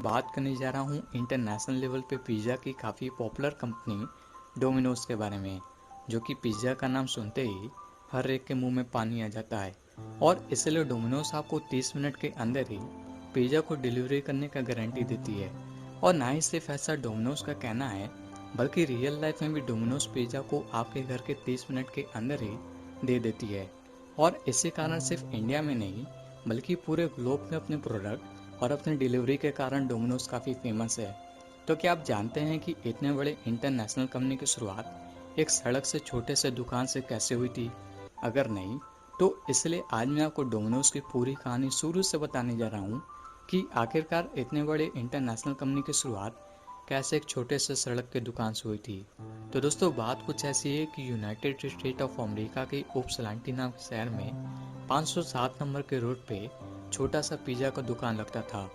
बात करने जा रहा हूँ इंटरनेशनल लेवल पे पिज़्ज़ा की काफ़ी पॉपुलर कंपनी डोमिनोज़ के बारे में, जो कि पिज़्ज़ा का नाम सुनते ही हर एक के मुंह में पानी आ जाता है। और इसलिए डोमिनोज़ आपको 30 मिनट के अंदर ही पिज़्ज़ा को डिलीवरी करने का गारंटी देती है। और ना ही सिर्फ ऐसा डोमिनोज़ का कहना है, बल्कि रियल लाइफ में भी डोमिनोज़ पिज़्ज़ा को आपके घर के 30 मिनट के अंदर ही दे देती है। और इसी कारण सिर्फ इंडिया में नहीं, बल्कि पूरे ग्लोब में अपने प्रोडक्ट और अपनी डिलीवरी के कारण डोमिनोज काफ़ी फेमस है। तो क्या आप जानते हैं कि इतने बड़े इंटरनेशनल कंपनी की शुरुआत एक सड़क से छोटे से दुकान से कैसे हुई थी? अगर नहीं, तो इसलिए आज मैं आपको डोमिनोज की पूरी कहानी शुरू से बताने जा रहा हूँ कि आखिरकार इतने बड़े इंटरनेशनल कंपनी की शुरुआत कैसे एक छोटे से सड़क के दुकान से हुई थी। तो दोस्तों, बात कुछ ऐसी है कि यूनाइटेड स्टेट ऑफ अमेरिका के उपसलांटी नाम के शहर में 507 नंबर के रोड पे छोटा सा पिज़्ज़ा का दुकान लगता था।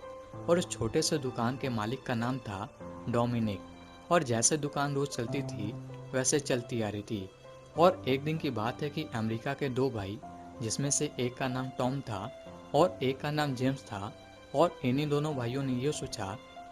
और उस छोटे से दुकान के मालिक का नाम था डोमिनिक। और जैसे दुकान रोज चलती थी वैसे चलती आ रही थी। और एक दिन की बात है कि अमेरिका के दो भाई, जिसमें से एक का नाम टॉम था और एक का नाम जेम्स था, और इन्हीं दोनों भाइयों ने ये सोचा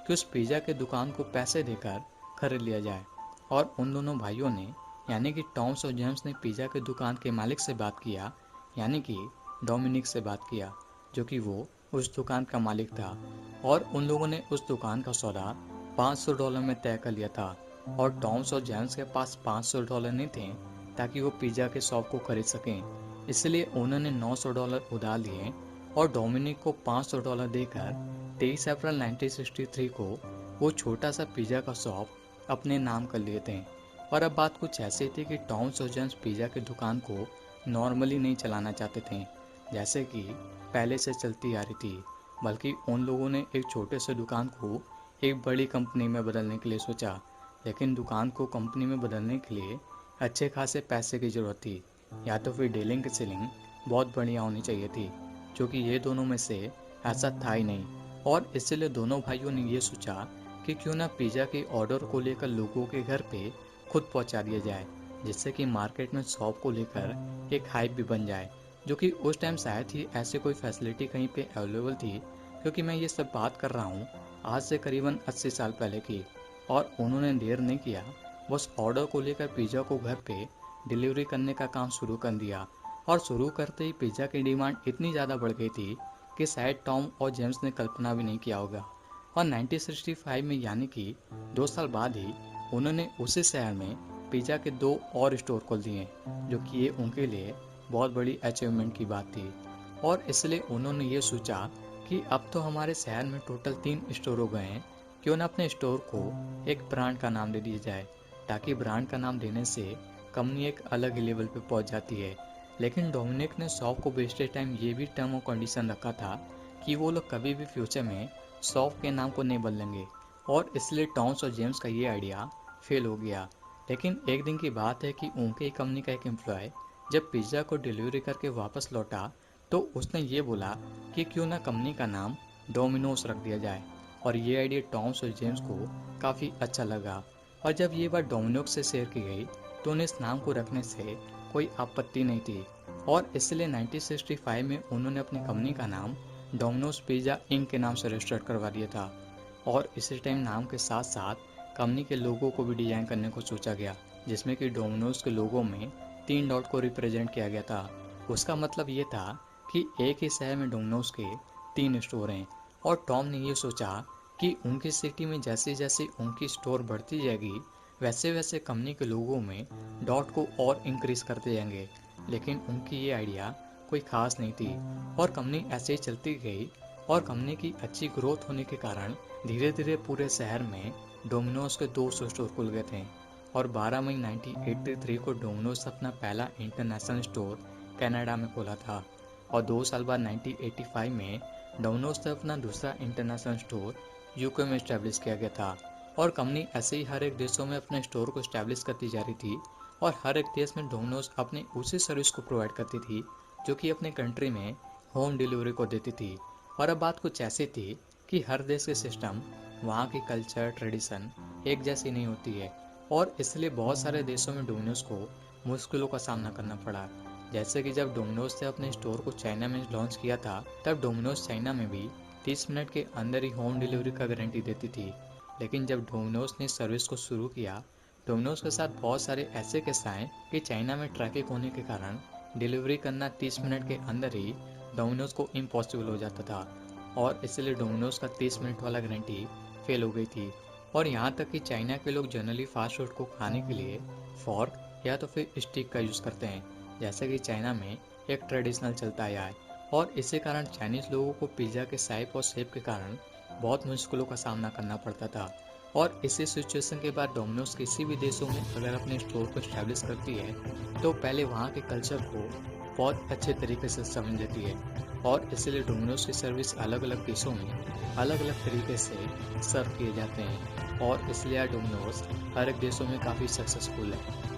कि उस पिज़्ज़ा के दुकान को पैसे देकर खरीद लिया जाए। और उन दोनों भाइयों ने, यानी कि टॉम्स और जेम्स ने पिज़्ज़ा के दुकान के मालिक से बात किया, यानी कि डोमिनिक से बात किया, जो कि वो उस दुकान का मालिक था। और उन लोगों ने उस दुकान का सौदा $500 में तय कर लिया था। और टॉम्स और जेम्स के पास $500 नहीं थे ताकि वो पिज़्ज़ा के शॉप को खरीद सकें, इसलिए उन्होंने $900 उधार लिए और डोमिनिक को $500 देकर 23 अप्रैल 1963 को वो छोटा सा पिज़्ज़ा का शॉप अपने नाम कर लिए थे। और अब बात कुछ ऐसी थी कि टॉम्स और जेम्स पिज़्ज़ा की दुकान को नॉर्मली नहीं चलाना चाहते थे, जैसे कि पहले से चलती आ रही थी, बल्कि उन लोगों ने एक छोटे से दुकान को एक बड़ी कंपनी में बदलने के लिए सोचा। लेकिन दुकान को कंपनी में बदलने के लिए अच्छे खासे पैसे की ज़रूरत थी, या तो फिर डीलिंग की सीलिंग बहुत बढ़िया होनी चाहिए थी, जो कि ये दोनों में से ऐसा था ही नहीं। और इसलिए दोनों भाइयों ने ये सोचा कि क्यों ना पिज़्ज़ा के ऑर्डर को लेकर लोगों के घर पे खुद पहुंचा दिया जाए, जिससे कि मार्केट में शॉप को लेकर एक हाइप भी बन जाए, जो कि उस टाइम शायद ही ऐसी कोई फैसिलिटी कहीं पे अवेलेबल थी, क्योंकि मैं ये सब बात कर रहा हूँ आज से करीबन 80 साल पहले की। और उन्होंने देर नहीं किया, बस ऑर्डर को लेकर पिज़्ज़ा को घर पे डिलीवरी करने का काम शुरू कर दिया। और शुरू करते ही पिज़्ज़ा की डिमांड इतनी ज़्यादा बढ़ गई थी कि शायद टॉम और जेम्स ने कल्पना भी नहीं किया होगा। और 1965 में, यानी कि 2 साल बाद ही, उन्होंने उसी शहर में पिज़्ज़ा के 2 और स्टोर खोल दिए, जो कि ये उनके लिए बहुत बड़ी अचीवमेंट की बात थी। और इसलिए उन्होंने ये सोचा कि अब तो हमारे शहर में टोटल 3 स्टोर हो गए हैं, क्यों ना अपने स्टोर को एक ब्रांड का नाम दे दिया जाए, ताकि ब्रांड का नाम देने से कंपनी एक अलग ही लेवल पे पहुंच जाती है। लेकिन डोमिनिक ने शॉप को बेचते टाइम ये भी टर्म और कंडीशन रखा था कि वो लोग कभी भी फ्यूचर में शॉप के नाम को नहीं बदलेंगे। और इसलिए टॉम्स और जेम्स का ये आइडिया फेल हो गया। लेकिन एक दिन की बात है कि उनके ही कंपनी का एक एम्प्लॉय जब पिज़्ज़ा को डिलीवरी करके वापस लौटा, तो उसने ये बोला कि क्यों ना कंपनी का नाम डोमिनोज रख दिया जाए। और ये आइडिया टॉम्स और जेम्स को काफ़ी अच्छा लगा। और जब ये बात डोमिनोज से शेयर की गई, तो उन्हें इस नाम को रखने से कोई आपत्ति नहीं थी। और इसलिए 1965 में उन्होंने अपनी कंपनी का नाम डोमिनोज पिज़्ज़ा इंक के नाम से रजिस्टर करवा दिया था। और इसी टाइम नाम के साथ साथ कंपनी के लोगों को भी डिजाइन करने को सोचा गया, जिसमें कि डोमिनोज के लोगों में 3 डॉट को रिप्रेजेंट किया गया था। उसका मतलब ये था कि एक ही शहर में डोमिनोज के 3 स्टोर हैं। और टॉम ने ये सोचा कि उनकी सिटी में जैसे जैसे उनकी स्टोर बढ़ती जाएगी, वैसे वैसे कंपनी के लोगों में डॉट को और इंक्रीज करते जाएंगे। लेकिन उनकी ये आइडिया कोई खास नहीं थी, और कंपनी ऐसे ही चलती गई। और कंपनी की अच्छी ग्रोथ होने के कारण धीरे धीरे पूरे शहर में डोमिनोज के 200 स्टोर खुल गए थे। और 12 मई 1983 को डोमिनोज अपना पहला इंटरनेशनल स्टोर कनाडा में खोला था। और 2 साल बाद 1985 में डोमिनोज ने अपना दूसरा इंटरनेशनल स्टोर यूके में इस्टेब्लिश किया गया था। और कंपनी ऐसे ही हर एक देशों में अपने स्टोर को इस्टेब्लिश करती जा रही थी, और हर एक देश में डोमिनोज अपनी उसी सर्विस को प्रोवाइड करती थी जो कि अपने कंट्री में होम डिलीवरी को देती थी। और अब बात कुछ ऐसी थी कि हर देश के सिस्टम, वहाँ की कल्चर ट्रेडिशन एक जैसी नहीं होती है। और इसलिए बहुत सारे देशों में डोमिनोज को मुश्किलों का सामना करना पड़ा। जैसे कि जब डोमिनोज ने अपने स्टोर को चाइना में लॉन्च किया था, तब डोमिनोज चाइना में भी 30 मिनट के अंदर ही होम डिलीवरी का गारंटी देती थी। लेकिन जब डोमिनोज ने सर्विस को शुरू किया, डोमिनोज के साथ बहुत सारे ऐसे किस्से आए कि चाइना में ट्रैफिक होने के कारण डिलीवरी करना 30 मिनट के अंदर ही डोमिनोज को इम्पॉसिबल हो जाता था, और इसलिए डोमिनोज का 30 मिनट वाला गारंटी फेल हो गई थी। और यहाँ तक कि चाइना के लोग जनरली फास्ट फूड को खाने के लिए फॉर्क या तो फिर स्टिक का यूज़ करते हैं, जैसे कि चाइना में एक ट्रेडिशनल चलता आया है। और इसी कारण चाइनीज़ लोगों को पिज़्ज़ा के साइज और शेप के कारण बहुत मुश्किलों का सामना करना पड़ता था। और इसी सिचुएशन के बाद डोमिनोज किसी भी देशों में अगर अपने स्टोर को इस्टेब्लिश करती है, तो पहले वहाँ के कल्चर को बहुत अच्छे तरीके से समझ लेती है। और इसलिए डोमिनोज की सर्विस अलग अलग देशों में अलग अलग तरीके से सर्व किए जाते हैं, और इसलिए डोमिनोज हर एक देशों में काफ़ी सक्सेसफुल है।